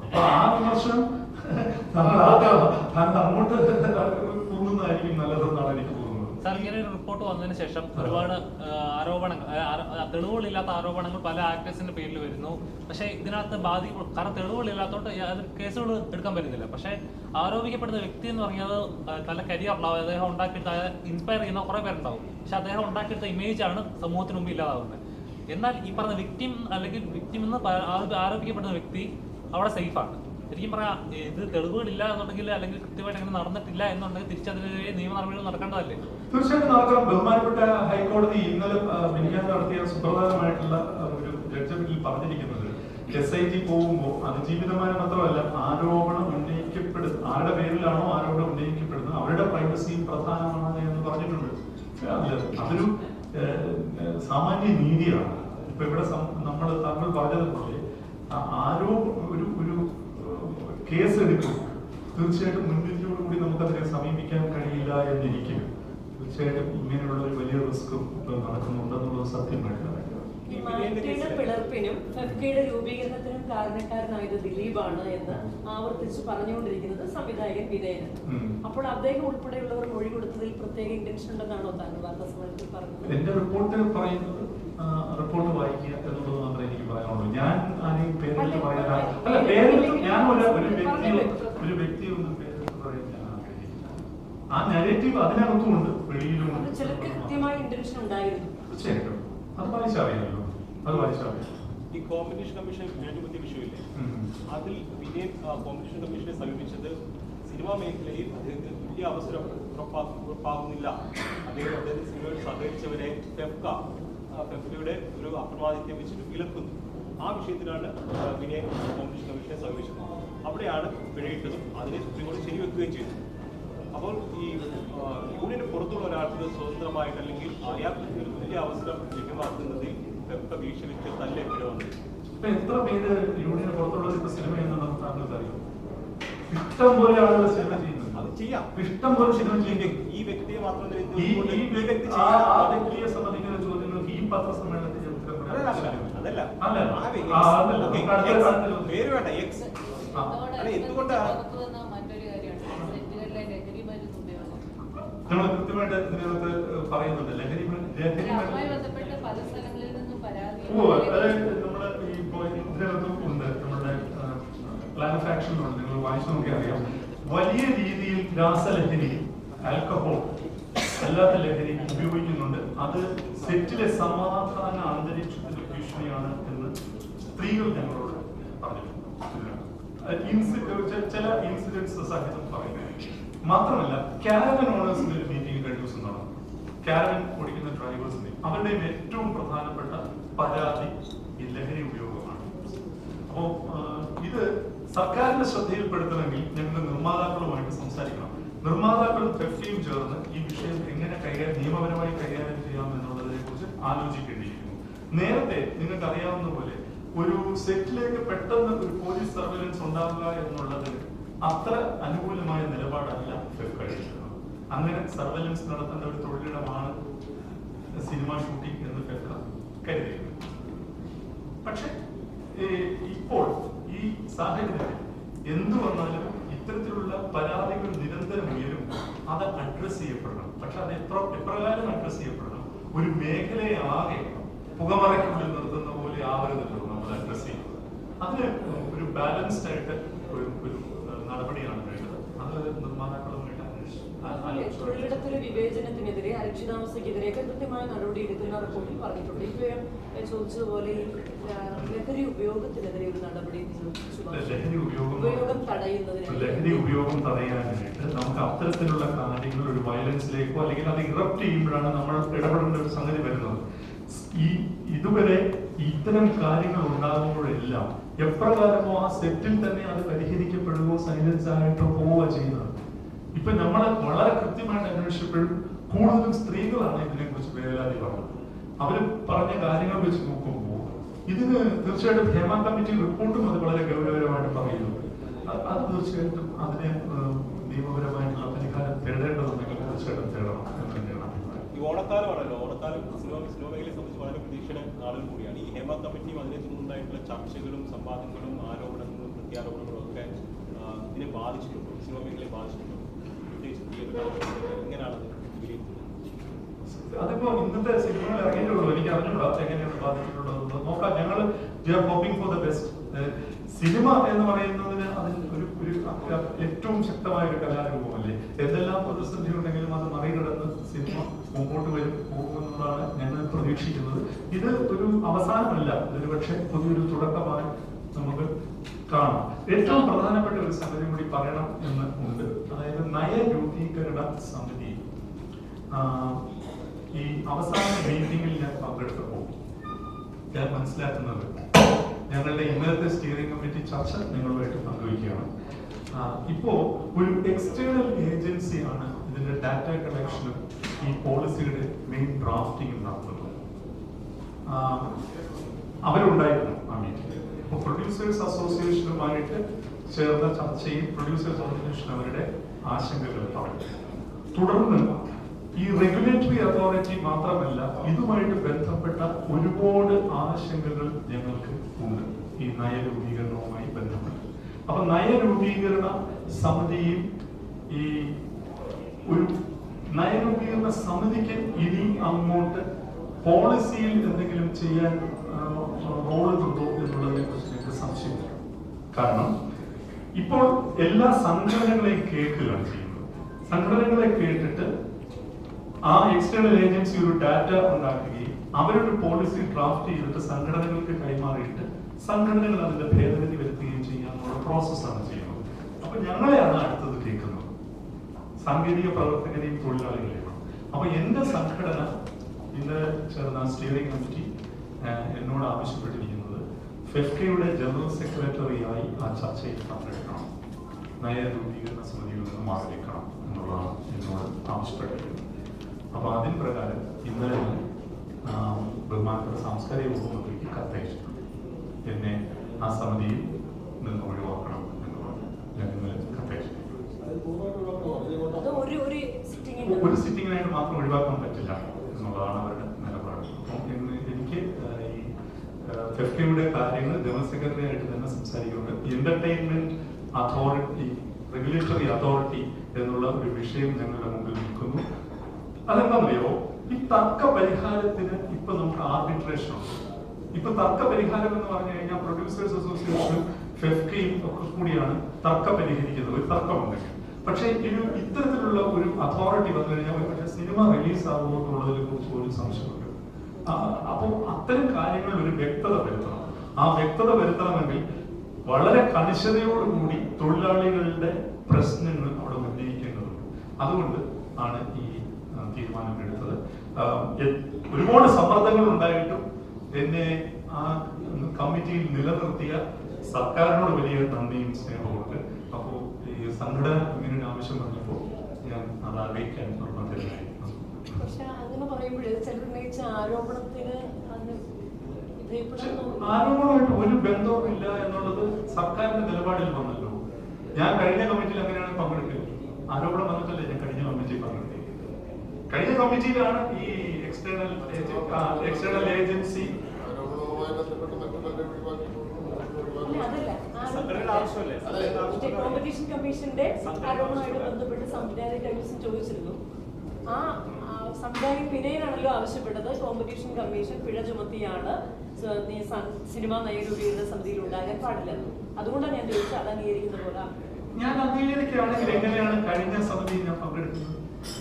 അപ്പൊ ആ വിമർശനം താങ്കൾ അങ്ങോട്ട് പോകുന്നതായിരിക്കും നല്ലതെന്നാണ് എനിക്ക് തോന്നുന്നത്. സാർ, ഇങ്ങനെ ഒരു റിപ്പോർട്ട് വന്നതിന് ശേഷം ഒരുപാട് ആരോപണങ്ങൾ, തെളിവുകളില്ലാത്ത ആരോപണങ്ങൾ പല ആക്ടേഴ്സിന്റെ പേരിൽ വരുന്നു. പക്ഷേ ഇതിനകത്ത് കാരണം തെളിവുകളില്ലാത്തതുകൊണ്ട് കേസുകൾ എടുക്കാൻ പറ്റുന്നില്ല. പക്ഷേ ആരോപിക്കപ്പെടുന്ന വ്യക്തി എന്ന് പറഞ്ഞത് നല്ല കരിയർ ഉണ്ടാവും, അദ്ദേഹം ഉണ്ടാക്കിയിട്ട് ഇൻസ്പയർ ചെയ്യുന്ന കുറെ പേരുണ്ടാവും. പക്ഷെ അദ്ദേഹം ഉണ്ടാക്കിയെടുത്ത ഇമേജാണ് സമൂഹത്തിന് മുമ്പ് ഇല്ലാതാവുന്നത്. എന്നാൽ ഈ പറഞ്ഞ വിക്ടിം അല്ലെങ്കിൽ വിക്ടിം എന്ന് ആരോപിക്കപ്പെടുന്ന വ്യക്തി അവിടെ സേഫാണ്. ശരിക്കും പറയാം, ഇത് തെളിവുകളില്ല എന്നുണ്ടെങ്കിൽ അല്ലെങ്കിൽ കൃത്യമായിട്ട് അങ്ങനെ നടന്നിട്ടില്ല എന്നുണ്ടെങ്കിൽ തിരിച്ചതിനെതിരെ നിയമ നടപടികൾ നടക്കേണ്ടതല്ലേ? തീർച്ചയായിട്ടും നടക്കണം. ബഹുമാനപ്പെട്ട ഹൈക്കോടതി ഇന്നലെ മിനിഞ്ഞാന്ന് നടത്തിയ സുപ്രധാനമായിട്ടുള്ള ഒരു ജഡ്ജ്മെന്റിൽ പറഞ്ഞിരിക്കുന്നത്, SIT പോകുമ്പോൾ അതിജീവിതമായ മാത്രമല്ല, ആരോപണം ഉന്നയിക്കപ്പെടുന്ന ആരുടെ പേരിലാണോ ആരോപണം ഉന്നയിക്കപ്പെടുന്നത് അവരുടെ പ്രൈവസിയും പ്രധാനമാണ് എന്ന് പറഞ്ഞിട്ടുണ്ട്. അതൊരു സാമാന്യ നീതിയാണ്. ഇപ്പൊ ഇവിടെ താങ്കൾ പറഞ്ഞതുപോലെ ഒരു കേസ് എടുക്കും, തീർച്ചയായിട്ടും മുൻവിധിയോടുകൂടി നമുക്കതിനെ സമീപിക്കാൻ കഴിയില്ല എന്നിരിക്കും. തീർച്ചയായിട്ടും ഇങ്ങനെയുള്ള ഒരു വലിയ റിസ്ക്കും നടക്കുന്നുണ്ടെന്നുള്ളത് സത്യമായിട്ട്. ഈ മാറ്റിയുടെ പിളർപ്പിനും ഫെഫ്കയുടെ രൂപീകരണത്തിനും കാരണക്കാരനായത് ദിലീപാണ് എന്ന് ആവർത്തിച്ച് പറഞ്ഞുകൊണ്ടിരിക്കുന്നത് സംവിധായകൻ വിനയൻ. അപ്പോൾ അദ്ദേഹം ഉൾപ്പെടെയുള്ളവർ മൊഴി കൊടുത്തതിൽ പ്രത്യേക ഇന്റൻഷൻ ഉണ്ടെന്നാണോ താങ്കൾ വാർത്താസമ്മേളനത്തിൽ പറഞ്ഞത്? എന്റെ റിപ്പോർട്ട് പറയുന്നത് റിപ്പോർട്ട് വായിക്കുക എന്നുള്ളത് മാത്രമേ എനിക്ക് പറയാനുള്ളൂ. ഞാൻ ആരെയും പേരെടുത്ത് പറയാൻ അല്ല, പേരെടുത്ത് ഞാൻ ഒരു വ്യക്തിയൊന്നും പേരെടുത്ത് പറയാൻ ഞാൻ ആഗ്രഹിക്കില്ല. ആ നെഗറ്റീവ് അതിനകത്തുമുണ്ട്, വെളിയിലും ചിലർക്ക് കൃത്യമായ ഇന്റൻഷൻ ഉണ്ടായിരുന്നു. തീർച്ചയായിട്ടും അത് വായിച്ചറിയാമല്ലോ, അത് വായിച്ചറിയാം. ഈ കോമ്പറ്റീഷൻ കമ്മീഷൻ ജഡ്ജിമെന്റ് വിഷയമില്ലേ, അതിൽ വിനയൻ കോമ്പറ്റീഷൻ കമ്മീഷനെ സമീപിച്ചത് സിനിമാ മേഖലയിൽ അദ്ദേഹത്തിന് തുല്യ അവസരം ഉറപ്പാകുന്നില്ല, അദ്ദേഹത്തിന്റെ സിനിമയോട് സഹകരിച്ചവരെ ഫെഫ്കയുടെ ഒരു അപ്രമാദിത്യം വെച്ചിട്ട് വിലക്കുന്നു. ആ വിഷയത്തിലാണ് വിനയൻ കോമ്പറ്റീഷൻ കമ്മീഷനെ സമീപിച്ചത്. അവിടെയാണ് പിഴയിട്ടതും അതിനെ സുപ്രീം കോടതി ശരിവെക്കുകയും ചെയ്തു. അപ്പോൾ ഈ യൂണിയന് പുറത്തുള്ള ഒരാൾക്ക് സ്വതന്ത്രമായിട്ട് അല്ലെങ്കിൽ അയാൾക്ക് ഒരു തുല്യ അവസരം ലഭ്യമാക്കുന്നതിൽ ഫെഫ്ക വീഴ്ച വെച്ച് തന്നെ പിഴ വന്നത്. ഇപ്പൊ എത്ര പേര് യൂണിയന് പുറത്തുള്ള സിനിമ എന്ന് താങ്കൾക്ക് അറിയാം? ഇഷ്ടം പോലെ ആളുകൾ സിനിമ ചെയ്യുന്നുണ്ട്. അത് ചെയ്യാം, ഇഷ്ടം പോലെ സിനിമ ചെയ്യുന്നു. ഈ വ്യക്തിയെ മാത്രം വ്യക്തിയെ സംബന്ധിക്കുന്ന ചോദ്യങ്ങൾക്ക് ഈ പത്രസമ്മേളനത്തിൽ അതല്ല പേര് വേണ്ട എക്സ് എന്തുകൊണ്ടാണ് മറ്റൊരു കാര്യമാണ് സെറ്റുകളിലെ ലഹരി മരുന്ന് ഉപയോഗം. നമ്മൾ കൃത്യമായിട്ട് ഇതിനകത്ത് പറയുന്നുണ്ട് അതുമായി ബന്ധപ്പെട്ട് പല സ്ഥലങ്ങളിൽ നിന്നും പരാതി. നമ്മള് ഈ ഇതിനകത്തും ഉണ്ട്, നമ്മുടെ പ്ലാൻ ഓഫ് ആക്ഷനിലുണ്ട്. നിങ്ങൾ വായിച്ചു നോക്കി അറിയാം. വലിയ രീതിയിൽ രാസലഹരി, ആൽക്കഹോൾ അല്ലാത്ത ലഹരി ഉപയോഗിക്കുന്നുണ്ട്. അത് സെറ്റിലെ സമാധാന അന്തരീക്ഷത്തിന്റെ ഭീഷണിയാണ് എന്ന് സ്ത്രീകൾ ഞങ്ങളോട് പറഞ്ഞിട്ടുണ്ട്. ചില ഇൻസിഡൻസ് സഹിതം പറയുന്നത് മാത്രമല്ല, കാരവൻ ഓണേഴ്സിന്റെ ഒരു മീറ്റിംഗ് കഴിഞ്ഞ ദിവസം നടന്നു. കാരവൻ ഓടിക്കുന്ന ഡ്രൈവേഴ്സിന്റെ അവരുടെ ഏറ്റവും പ്രധാനപ്പെട്ട പരാതി ഈ ലഹരി ഉപയോഗമാണ്. അപ്പോ ഇത് സർക്കാരിന്റെ ശ്രദ്ധയിൽപ്പെടുത്തണമെങ്കിൽ ഞങ്ങൾ നിർമ്മാതാക്കളുമായിട്ട് സംസാരിക്കണം. നിർമ്മാതാക്കളും ഫെഫ്കയും ചേർന്ന് ഈ വിഷയം എങ്ങനെ നിയമപരമായി കൈകാര്യം ചെയ്യാം എന്നുള്ളതിനെ കുറിച്ച് ആലോചിക്കേണ്ടിയിരിക്കുന്നു. നേരത്തെ നിങ്ങൾക്ക് അറിയാവുന്ന പോലെ ഒരു സെറ്റിലേക്ക് പെട്ടെന്ന് ഒരു പോലീസ് സർവൈലൻസ് ഉണ്ടാവുക എന്നുള്ളത് അത്ര അനുകൂലമായ നിലപാടല്ല ഫെഫ്ക എടുക്കുന്നത്. അങ്ങനെ സർവൈലൻസ് നടത്തേണ്ട ഒരു തൊഴിലിടമാണ് സിനിമ ഷൂട്ടിംഗ് എന്ന് ഫെഫ്ക കരുതിയിരുന്നു. പക്ഷെ ഇപ്പോൾ ഈ സാഹചര്യത്തിൽ എന്തു വന്നാലും ഇത്തരത്തിലുള്ള പരാതികൾ നിരന്തരം ഉയരും. അത് അഡ്രസ് ചെയ്യപ്പെടണം. പക്ഷെ അത് എപ്രകാരം അഡ്രസ് ചെയ്യപ്പെടണം? ഒരു മേഖലയെ ആകെ പുകമറയ്ക്കുള്ളിൽ നിർത്തുന്ന പോലെ ആവരുതല്ലോ നമ്മൾ അഡ്രസ് ചെയ്യുന്നത്. അതിന് ഒരു ബാലൻസ്ഡ് ആയിട്ട് ഒരു നടപടിയാണ് വേണ്ടത്. അത് നിർമ്മാതാക്കളുമായിട്ട് തൊഴിലിടത്തിലെ വിവേചനത്തിനെതിരെ അരക്ഷിതാവസ്ഥയ്ക്കെതിരെ കൃത്യമായ നടപടി എടുക്കുന്ന റിപ്പോർട്ടിൽ പറഞ്ഞിട്ടുണ്ട്. ഇപ്പോഴും ചോദിച്ചതുപോലെ ലഹരി ഉപയോഗത്തിനെതിരെ ഒരു നടപടി ലഹരി ഉപയോഗം തടയാനായിട്ട് നമുക്ക് അത്തരത്തിലുള്ള കാര്യങ്ങൾ ഒരു വയലൻസിലേക്കോ അല്ലെങ്കിൽ അത് ഇറപ്റ്റ് ചെയ്യുമ്പോഴാണ് നമ്മൾ ഇടപെടേണ്ട ഒരു സംഗതി വരുന്നത്. ഇതുവരെ ഇത്തരം കാര്യങ്ങൾ ഉണ്ടാകുമ്പോഴെല്ലാം എപ്രകാരമോ ആ സെറ്റിൽ തന്നെ അത് പരിഹരിക്കപ്പെടുകയോ സൈലൻസ് ആയിട്ടോ പോവുക ചെയ്യുന്നത്. ഇപ്പൊ നമ്മൾ വളരെ കൃത്യമായിട്ട് അന്വേഷിച്ചപ്പോഴും കൂടുതലും സ്ത്രീകളാണ് ഇതിനെക്കുറിച്ച് വേവലാതി പറഞ്ഞത്. അവര് പറഞ്ഞ കാര്യങ്ങൾ വെച്ച് നോക്കുമ്പോൾ ഇതിന് തീർച്ചയായിട്ടും ഹേമ കമ്മിറ്റി റിപ്പോർട്ടും അത് വളരെ ഗൗരവകരമായിട്ട് പറയുന്നുണ്ട്. അത് തീർച്ചയായിട്ടും അതിനെ നിയമപരമായിട്ടുള്ള പരിഹാരം തേടേണ്ടതുണ്ടെങ്കിൽ തീർച്ചയായിട്ടും തേടണം എന്ന് തന്നെയാണ് അഭിപ്രായം. ഈ ഓണക്കാലമാണല്ലോ, ഓണക്കാലം സിനിമ മേഖലയെ സംബന്ധിച്ച് വളരെ പ്രതീക്ഷയുടെ നാളുകൾ കൂടിയാണ്. ഈ ഹേമ കമ്മിറ്റിയും അതിനെ തുടർന്നുണ്ടായിട്ടുള്ള ചർച്ചകളും സംവാദങ്ങളും ആരോപണങ്ങളും പ്രത്യാരോപണങ്ങളും ഒക്കെ ഇതിനെ ബാധിച്ചിട്ടുണ്ടോ, സിനിമ മേഖലയെ ബാധിച്ചിട്ടുണ്ടോ? എങ്ങനെയാണത് വിലയിരുത്തുന്നത്? അതിപ്പോ ഇന്നത്തെ സിനിമകൾ ഇറങ്ങിയിട്ടുള്ളൂ, എനിക്ക് അറിഞ്ഞൂടാ എങ്ങനെയാണ് ബാധിച്ചിട്ടുള്ളത് നോക്കാം. ഞങ്ങൾ hoping for the best. Cinema എന്ന് പറയുന്നതിന് അതിന് ഒരു ഏറ്റവും ശക്തമായ ഒരു കലാരൂപമല്ലേ. എന്തെല്ലാം പ്രതിസന്ധി ഉണ്ടെങ്കിലും അത് മറികടന്ന് സിനിമ മുമ്പോട്ട് പോകുമെന്നതാണ് ഞങ്ങൾ പ്രതീക്ഷിക്കുന്നത്. ഇത് ഒരു അവസാനമല്ല, ഇതൊരു പക്ഷേ പുതിയൊരു തുടക്കമായി നമുക്ക് കാണാം. ഏറ്റവും പ്രധാനപ്പെട്ട ഒരു സംഗതി കൂടി പറയണം എന്ന് ഉണ്ട്. അതായത് നയരൂപീകരണ സമിതി ഈ അവസാന മീറ്റിംഗിൽ ഞാൻ പങ്കെടുത്തപ്പോൾ ഞാൻ മനസ്സിലാക്കുന്നത്, ഞങ്ങളുടെ ഇന്നത്തെ സ്റ്റിയറിംഗ് കമ്മിറ്റി ചർച്ച നിങ്ങളുമായിട്ട് പങ്കുവയ്ക്കുകയാണ്. ഇപ്പോ ഒരു എക്സ്റ്റേണൽ ഏജൻസിയാണ് ഇതിന്റെ ഡാറ്റ കളക്ഷനും ഈ പോളിസിയുടെ മെയിൻ ഡ്രാഫ്റ്റിംഗ് നടത്തുന്നത്. അവരുണ്ടായിരുന്നു ആ മീറ്റിംഗ്. ഇപ്പോൾ പ്രൊഡ്യൂസേഴ്സ് അസോസിയേഷനുമായിട്ട് ചേർന്ന ചർച്ചയിൽ പ്രൊഡ്യൂസേഴ്സ് അസോസിയേഷൻ അവരുടെ ആശങ്കകൾ പറഞ്ഞു. തുടർന്ന് ഈ റെഗുലേറ്ററി അതോറിറ്റി മാത്രമല്ല, ഇതുമായിട്ട് ബന്ധപ്പെട്ട ഒരുപാട് ആശങ്കകൾ ഞങ്ങൾക്ക് ഉണ്ട് ഈ നയരൂപീകരണവുമായി ബന്ധപ്പെട്ട്. അപ്പൊ നയരൂപീകരണ സമിതിയും ഈ ഒരു നയരൂപീകരണ സമിതിക്ക് ഇനി അങ്ങോട്ട് പോളിസിയിൽ എന്തെങ്കിലും ചെയ്യാൻ റോളുണ്ടോ എന്നുള്ളതിനെ കുറിച്ച് എനിക്ക് സംശയമില്ല. കാരണം ഇപ്പോൾ എല്ലാ സംഘടനകളെയും കേൾക്കുകയാണ് ചെയ്യുന്നത്. സംഘടനകളെ കേട്ടിട്ട് ആ എക്സ്റ്റേണൽ ഏജൻസി ഒരു ഡാറ്റ ഉണ്ടാക്കുകയും അവരൊരു പോളിസി ഡ്രാഫ്റ്റ് ചെയ്തിട്ട് സംഘടനകൾക്ക് കൈമാറിയിട്ട് സംഘടനകൾ അതിന്റെ ഭേദഗതി വരുത്തുകയും ചെയ്യാനുള്ള പ്രോസസ്സാണ് ചെയ്യുന്നത്. അപ്പൊ ഞങ്ങളെയാണ് അടുത്തത് കേൾക്കുന്നത്, സാങ്കേതിക പ്രവർത്തകരെയും തൊഴിലാളികളെയും. അപ്പൊ എന്റെ സംഘടന ഇന്ന് ചേർന്ന സ്റ്റിയറിംഗ് കമ്മിറ്റി എന്നോട് ആവശ്യപ്പെട്ടിരിക്കുന്നത് ഫെഫ്കയുടെ ജനറൽ സെക്രട്ടറിയായി ആ ചർച്ചയിൽ പങ്കെടുക്കണം, നയരൂപീകരണ സമിതിയിൽ നിന്ന് മാറി നിൽക്കണം എന്നുള്ളതാണ് എന്നോട് ആവശ്യപ്പെട്ടിരിക്കുന്നത്. അപ്പൊ അതിന് പ്രകാരം ഇന്നലെ ബഹുമാനപ്പെട്ട സാംസ്കാരിക വകുപ്പ് മന്ത്രിക്ക് കത്തയച്ചിട്ടുണ്ട്. എന്നെ ആ സമിതിയിൽ നിന്ന് ഒഴിവാക്കണം എന്ന് പറഞ്ഞ് ഞാൻ ഇന്നലെ കത്തയച്ചിട്ടുണ്ട്. ഒരു സിറ്റിങ്ങിനായിട്ട് മാത്രം ഒഴിവാക്കാൻ പറ്റില്ല എന്നുള്ളതാണ് അവരുടെ നിലപാട്. എനിക്ക് ഈ ഫെഫ്കയുടെ കാര്യങ്ങൾ ജനറൽ സെക്രട്ടറി ആയിട്ട് തന്നെ സംസാരിക്കുന്നുണ്ട്. എന്റർടൈൻമെന്റ് അതോറിറ്റി, റെഗുലേറ്ററി അതോറിറ്റി എന്നുള്ള ഒരു വിഷയം ഞങ്ങളുടെ മുമ്പിൽ നിൽക്കുന്നു. അതെന്താണെന്നറിയോ, ഈ തർക്ക പരിഹാരത്തിന് ഇപ്പൊ നമുക്ക് ആർബിട്രേഷൻ ഉണ്ട്. ഇപ്പൊ തർക്ക പരിഹാരം എന്ന് പറഞ്ഞു കഴിഞ്ഞാൽ പ്രൊഡ്യൂസേഴ്സ് അസോസിയേഷനും ഫെഫ്കയും ഒക്കെ കൂടിയാണ് തർക്ക പരിഹരിക്കുന്നത് ഒരു തർക്കമുണ്ടെങ്കിൽ. പക്ഷേ ഇത്തരത്തിലുള്ള ഒരു അതോറിറ്റി വന്നു കഴിഞ്ഞാൽ പക്ഷേ സിനിമ റിലീസ് ആകുമോ എന്നുള്ളതിനെ കുറിച്ച് ഒരു സംശയമുണ്ട്. അപ്പോൾ അത്തരം കാര്യങ്ങളിൽ ഒരു വ്യക്തത വരുത്തണം. ആ വ്യക്തത വരുത്തണമെങ്കിൽ വളരെ കണിശതയോടുകൂടി തൊഴിലാളികളുടെ പ്രശ്നങ്ങൾ അവിടെ ഉന്നയിക്കേണ്ടതുണ്ട്. അതുകൊണ്ട് ആണ് ഈ തീരുമാനം എടുത്തത്. ഒരുപാട് സമ്മർദ്ദങ്ങൾ ഉണ്ടായിട്ടും എന്നെ ആ കമ്മിറ്റിയിൽ നിലനിർത്തിയ സർക്കാരിനോട് വലിയ നന്ദിയും സ്നേഹമുണ്ട്. അപ്പോൾ ഈ സംഘടന ഇങ്ങനെ ആവശ്യം വന്നപ്പോൾ ഞാൻ അത് അറിയിക്കാൻ നിർബന്ധിതനായി. പക്ഷെ അങ്ങനെ പറയുമ്പോഴേ ചിലർ ഉന്നയിച്ച ആരോപണത്തിന് ആരോപണമായിട്ട് ഒരു ബന്ധവുമില്ല എന്നുള്ളത് സർക്കാരിന്റെ നിലപാടിൽ വന്നല്ലോ. ഞാൻ കഴിഞ്ഞ കമ്മിറ്റിയിൽ അങ്ങനെയാണ് പങ്കെടുക്കുന്നത്. ആരോപണം വന്നിട്ടല്ലേ ഞാൻ കഴിഞ്ഞ കമ്മിറ്റിയിൽ പങ്കെടുത്തത്. കഴിഞ്ഞ കമ്മിറ്റിയിലാണ് ഈ എക്സ്റ്റേണൽ ഏജൻസി കോമ്പറ്റീഷൻ കമ്മീഷന്റെ ആരോപണവുമായിട്ട് ബന്ധപ്പെട്ട് സംവിധായക കമ്മീഷൻ ചോദിച്ചിരുന്നു. ആ സംവിധായകൻ വിനയനാണല്ലോ ആവശ്യപ്പെട്ടത് കോമ്പറ്റീഷൻ കമ്മീഷൻ പിഴ ചുമത്തിയാണ് സിനിമ നയരൂപീകരണ സമിതിയിൽ ഉണ്ടാകാൻ പാടില്ലെന്ന്. അതുകൊണ്ടാണ് ഞാൻ ചോദിച്ചത്, അത് അംഗീകരിക്കുന്ന പോലെ. ഞാൻ അംഗീകരിക്കുകയാണെങ്കിൽ എങ്ങനെയാണ് കഴിഞ്ഞ സമിതിയിൽ ഞാൻ പങ്കെടുക്കുന്നത്?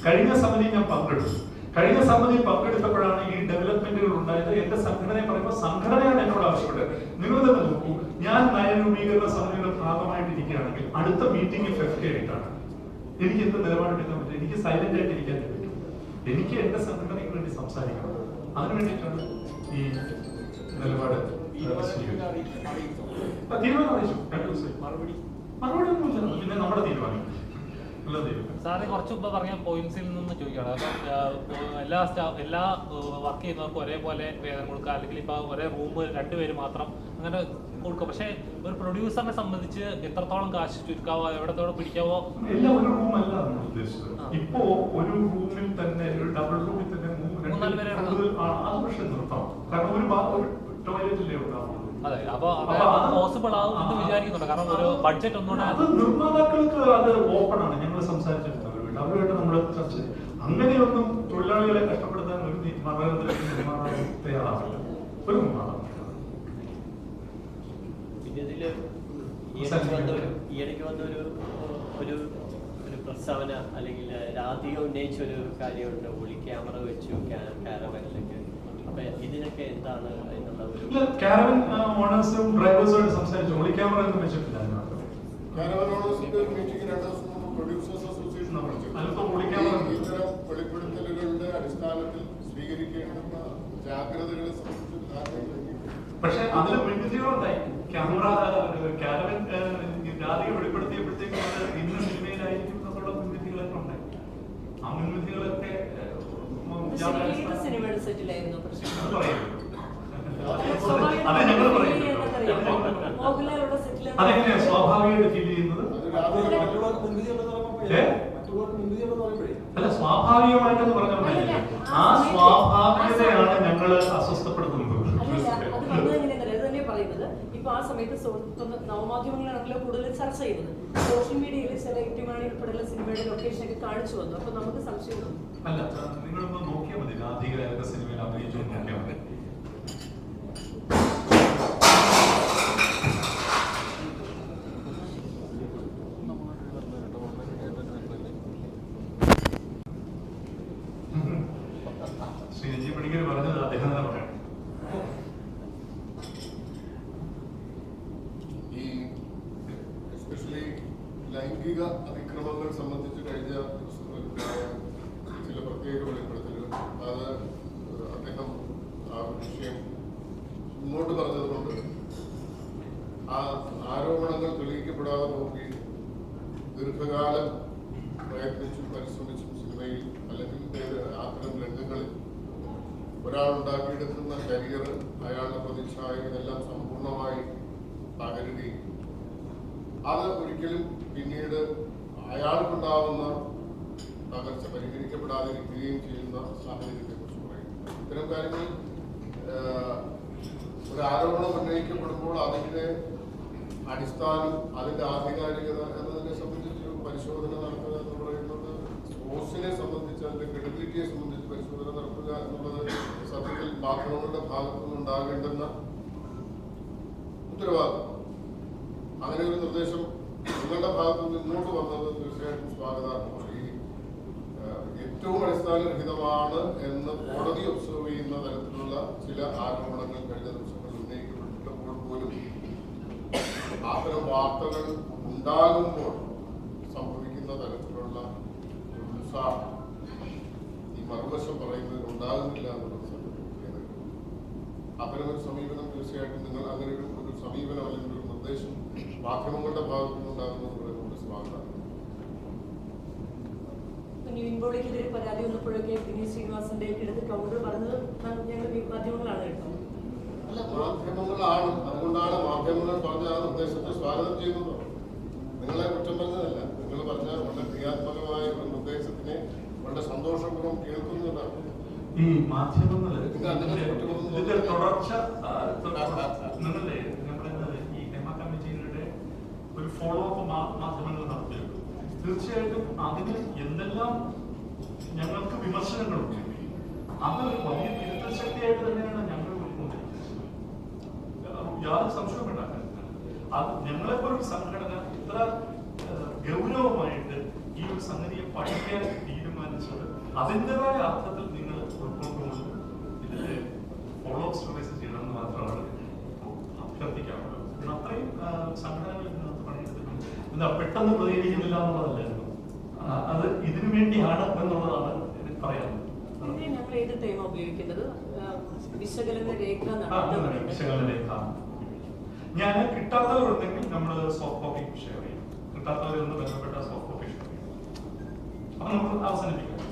കഴിഞ്ഞ സമിതിയിൽ ഞാൻ പങ്കെടുത്തു. കഴിഞ്ഞ സമിതിയിൽ പങ്കെടുത്തപ്പോഴാണ് ഈ ഡെവലപ്മെന്റുകൾ ഉണ്ടായത്. എന്റെ സംഘടനയെ പറയുമ്പോൾ സംഘടനയാണ് എന്നോട് ആവശ്യപ്പെട്ടത്. നിങ്ങൾ തന്നെ നോക്കൂ, ഞാൻ നയരൂപീകരണ സമിതിയുടെ ഭാഗമായിട്ടിരിക്കുകയാണെങ്കിൽ അടുത്ത മീറ്റിംഗ് ഫെഫ്കെ ആയിട്ടാണ്. എനിക്ക് എന്ത് നിലപാടെടുക്കാൻ പറ്റും? എനിക്ക് സൈലന്റ് ആയിട്ട് ഇരിക്കാൻ പറ്റും. എനിക്ക് എന്റെ സംഘടനയ്ക്ക് വേണ്ടി സംസാരിക്കണം. അതിനു വേണ്ടിയിട്ടാണ് ഈ നിലപാട് തീരുമാനം അറിയിച്ചു. തീരുമാനം അറിയിച്ചു 2 ദിവസമായി. മറുപടി ഒന്നുമില്ല. പിന്നെ നമ്മുടെ തീരുമാനം എല്ലാം തീരുമാനം. സാറ് കുറച്ച് മുമ്പ് പറഞ്ഞ പോയിന്റ്സിൽ നിന്ന് ചോദിക്കുകയാണ്. അപ്പം എല്ലാ വർക്ക് ചെയ്യുന്നവർക്കും ഒരേപോലെ വേതനം കൊടുക്കുക, അല്ലെങ്കിൽ ഇപ്പോൾ ഒരേ റൂം 2 പേര് മാത്രം അങ്ങനെ കൊടുക്കുക. പക്ഷേ ഒരു പ്രൊഡ്യൂസറിനെ സംബന്ധിച്ച് എത്രത്തോളം കാശ് ചുരുക്കാവോ, എവിടത്തോളം പിടിക്കാവോ? എല്ലാം ഒരു റൂമല്ല നമ്മൾ ഉദ്ദേശിച്ചത്. ഇപ്പോ ഒരു റൂമിൽ തന്നെ, ഒരു ഡബിൾ റൂമിൽ തന്നെ 3-4 പേരെ അത് പക്ഷെ നിർത്താം. കാരണം ഒരു ടോയ്ലറ്റിലേ ഉണ്ടാവുള്ളൂ. അതെ, അപ്പൊ പോസിബിൾ ആവും എന്ന് വിചാരിക്കുന്നുണ്ട്. കാരണം ഒരു ബഡ്ജറ്റ് ഒന്നുകൂടെ അത് നിർമ്മാതാക്കൾക്ക് അത് ഓപ്പൺ ആണ്. ഞങ്ങൾ സംസാരിച്ചിട്ടുണ്ട് അവരുമായിട്ട് നമ്മൾ ചർച്ച ചെയ്തു. അങ്ങനെയൊന്നും തൊഴിലാളികളെ കഷ്ടപ്പെടുത്താൻ ഒരു നിർമ്മാണം തയ്യാറാവില്ല. ഒരു നിർമ്മാണം പിന്നെ ഇതില് ഈയിടയ്ക്ക് വന്ന ഒരു പ്രസ്താവന, അല്ലെങ്കിൽ രാധിക ഉന്നയിച്ച ഒരു കാര്യമുണ്ട്, ഒളി ക്യാമറ വെച്ചു കാരവനിലൊക്കെ. അപ്പൊ ഇതിനൊക്കെ എന്താണ് എന്നുള്ള ഒരു കാരവൻ ഓണേഴ്സും ഡ്രൈവേഴ്സുമായിട്ട് സംസാരിച്ചു. ഒളി ക്യാമറ ഒന്നും വെച്ചിട്ടില്ല. കാരവൻ ഓണേഴ്സിന്റെ ഒരു മീറ്റിംഗ് 2 ദിവസം മുമ്പ് പ്രൊഡ്യൂസേഴ്സ് അസോസിയേഷൻ ഇത്തരം വെളിപ്പെടുത്തലുകളുടെ അടിസ്ഥാനത്തിൽ സ്വീകരിക്കേണ്ടുന്ന ജാഗ്രതകളെ സംബന്ധിച്ച് പക്ഷെ അതിൽ മുൻവിധികളുണ്ടായി. കാരവൻ ജാതിക വെളിപ്പെടുത്തിയപ്പോഴത്തേക്കും അത് ഇന്ന് സിനിമയിലായിരിക്കും എന്നുള്ള മുൻവിധികളൊക്കെ ഉണ്ടായി. ആ മുൻവിധികളൊക്കെ സിനിമയുടെ സെറ്റിലായിരുന്നു പ്രശ്നം. അതെ, ഞങ്ങൾ പറയുന്നത് മോഹൻലാലുള്ള സെറ്റിൽ അതെങ്ങനെയാ സ്വാഭാവികമായിട്ട് ഫീൽ ചെയ്യുന്നത്? മറ്റുള്ളവർക്ക് മുൻവിധി ഉണ്ടെന്ന് പറയുമ്പോഴേ അല്ല, സ്വാഭാവികമായിട്ടെന്ന് പറഞ്ഞാൽ ആ സ്വാഭാവികതയാണ് ഞങ്ങൾ അസ്വസ്ഥപ്പെടുത്തുന്നത്. ഇപ്പൊ ആ സമയത്ത് നവമാധ്യമങ്ങളാണല്ലോ കൂടുതൽ ചർച്ച ചെയ്യുന്നത്. സോഷ്യൽ മീഡിയയിൽ ചില ഇട്ടിമാണി ഉൾപ്പെടെയുള്ള സിനിമയുടെ ലൊക്കേഷൻ ഒക്കെ കാണിച്ചു വന്നു. അപ്പൊ നമുക്ക് സംശയം തോന്നും. അല്ല, നിങ്ങളൊന്ന് നോക്കിയാൽ മതി. രാധിക സിനിമയിൽ അഭിനയിച്ചു നോക്കിയാൽ മതി. ശ്രീജി പണിക്കർ പറഞ്ഞത് അദ്ദേഹം തന്നെ പറയാം. ഈ എസ്പെഷ്യലി ലൈംഗിക അതിക്രമങ്ങൾ സംബന്ധിച്ച് കഴിഞ്ഞ ദിവസങ്ങളിലുണ്ടായ ചില പ്രത്യേക വെളിപ്പെടുത്തലുകൾ, അത് അദ്ദേഹം ആ വിഷയം മുന്നോട്ട് പറഞ്ഞതുകൊണ്ട് ആ ആരോപണങ്ങൾ തെളിയിക്കപ്പെടാതെ പോവുകയും ദീർഘകാലം പ്രയത്നിച്ചും പരിശ്രമിച്ചും സിനിമയിൽ അല്ലെങ്കിൽ അത്തരം രംഗങ്ങളിൽ ഒരാളുണ്ടാക്കിയെടുക്കുന്ന കരിയർ, അയാളുടെ പ്രതിച്ഛായ, ഇതെല്ലാം സമ്പൂർണമായി തകരുകയും അത് ഒരിക്കലും പിന്നീട് അയാൾക്കുണ്ടാവുന്ന തകർച്ച പരിഹരിക്കപ്പെടാതിരിക്കുകയും ചെയ്യുന്ന സാഹചര്യത്തെക്കുറിച്ച് പറയും. ഇത്തരം കാര്യങ്ങൾ ഒരു ആരോപണം ഉന്നയിക്കപ്പെടുമ്പോൾ അതിന്റെ അടിസ്ഥാനം, അതിന്റെ ആധികാരികത എന്നതിനെ സംബന്ധിച്ച് പരിശോധന നടത്തുക എന്ന് പറയുന്നത്, സോഴ്സിനെ സംബന്ധിച്ച് അതിന്റെ ക്രെഡിബിലിറ്റിയെ സംബന്ധിച്ച് പരിശോധന നടത്തുക എന്നുള്ളത് സത്യത്തിൽ മാധ്യമങ്ങളുടെ ഭാഗത്തുനിന്ന് ഉണ്ടാകേണ്ടുന്ന ഉത്തരവാദിത്വം. അങ്ങനെ ഒരു നിർദ്ദേശം നിങ്ങളുടെ ഭാഗത്തുനിന്ന് ഇങ്ങോട്ട് വന്നത് തീർച്ചയായിട്ടും സ്വാഗതാർഹമാണ്. ഈ ഏറ്റവും അടിസ്ഥാനരഹിതമാണ് എന്ന് കോടതി ഒബ്സർവ് ചെയ്യുന്ന തരത്തിലുള്ള ചില ആരോപണങ്ങൾ കഴിഞ്ഞ ദിവസങ്ങളിൽ ഉന്നയിക്കപ്പെട്ടിട്ടപ്പോൾ പോലും അത്തരം വാർത്തകൾ ഉണ്ടാകുമ്പോൾ സംഭവിക്കുന്ന തരത്തിലുള്ള ഉത്സാഹം ഈ മറുവശം പറയുന്നതിൽ ഉണ്ടാകുന്നില്ല എന്നുള്ളത് സത്യത്തിൽ. അത്തരമൊരു സമീപനം തീർച്ചയായിട്ടും നിങ്ങൾ അങ്ങനെ ഒരു സമീപനം അല്ലെങ്കിൽ ഒരു നിർദ്ദേശം മാധ്യമങ്ങളുടെ ഭാഗത്തുനിന്ന് ഉണ്ടാകുന്നത് സ്വാഗതം. നിവിൻപോളിക്കെതിരെ പരാതി വന്നപ്പോഴൊക്കെ വിനീത് ശ്രീനിവാസന്റെ എടുത്ത് കൗണ്ടർ പറഞ്ഞത് ഞങ്ങൾ മാധ്യമങ്ങളാണ് കേട്ടോ. അല്ല, മാധ്യമങ്ങളാണ്. അതുകൊണ്ടാണ് മാധ്യമങ്ങൾ പറഞ്ഞ ആ നിർദ്ദേശത്തെ സ്വാഗതം ചെയ്യുന്നത്. നിങ്ങളെ കുറ്റം പറഞ്ഞതല്ല. നിങ്ങൾ പറഞ്ഞ വളരെ ക്രിയാത്മകമായ ഒരു നിർദ്ദേശത്തിനെ വളരെ സന്തോഷപൂർവ്വം കേൾക്കുന്നതാണ്. ഈ മാധ്യമങ്ങള് ഇതിന്റെ തുടർച്ച നിങ്ങളെ ഈ ഹേമ കമ്മിറ്റിയുടെ ഒരു ഫോളോ അപ്പ് മാധ്യമങ്ങൾ നടത്തിയിട്ടുണ്ട്. തീർച്ചയായിട്ടും അതിന് എന്തെല്ലാം ഞങ്ങൾക്ക് വിമർശനങ്ങളുണ്ട്, അത് വലിയ തിരുത്തൽ ശക്തിയായിട്ട് തന്നെയാണ് ഞങ്ങൾ ഉൾക്കൊണ്ടിരിക്കുന്നത്. യാതൊരു സംശയവും ഉണ്ടാക്കാൻ അത് ഞങ്ങളെപ്പോലൊരു സംഘടന ഇത്ര ഗൗരവമായിട്ട് ഈ ഒരു സംഗതിയെ പഠിക്കാൻ തീരുമാനിച്ചത് അതിൻ്റെതായ അർത്ഥത്തിൽ നിങ്ങൾ ഉൾക്കൊണ്ടുകൊണ്ട് ഇതിന്റെ ഫോളോ അപ്പ് സ്റ്റോറീസ് ചെയ്യണമെന്ന് മാത്രമാണ് അഭ്യർത്ഥിക്കാറുള്ളത്. അത്രയും സംഘടനകൾ ഇതിനകത്ത് പണിയെടുത്തിട്ടുണ്ട്. എന്താ പെട്ടെന്ന് പ്രതികരിക്കുന്നില്ല എന്നുള്ളതല്ലായിരുന്നു, അത് ഇതിനു വേണ്ടിയാണ് എന്നുള്ളതാണ് പറയാനുള്ളത്. ഞങ്ങൾ ഏത് ടൈം ഉപയോഗിക്കുന്നത്? വിശകലന രേഖ വിശകലന രേഖ. ഞാൻ കിട്ടാത്തവരുണ്ടെങ്കിൽ നമ്മൾ സോഫ്റ്റ് കോപ്പി ഷെയർ ചെയ്യും. കിട്ടാത്തവരൊന്ന് ബന്ധപ്പെട്ട സോഫ്റ്റ് കോപ്പി ഷെയർ ചെയ്യും. അപ്പൊ നമ്മൾ അവസാനിപ്പിക്കാം.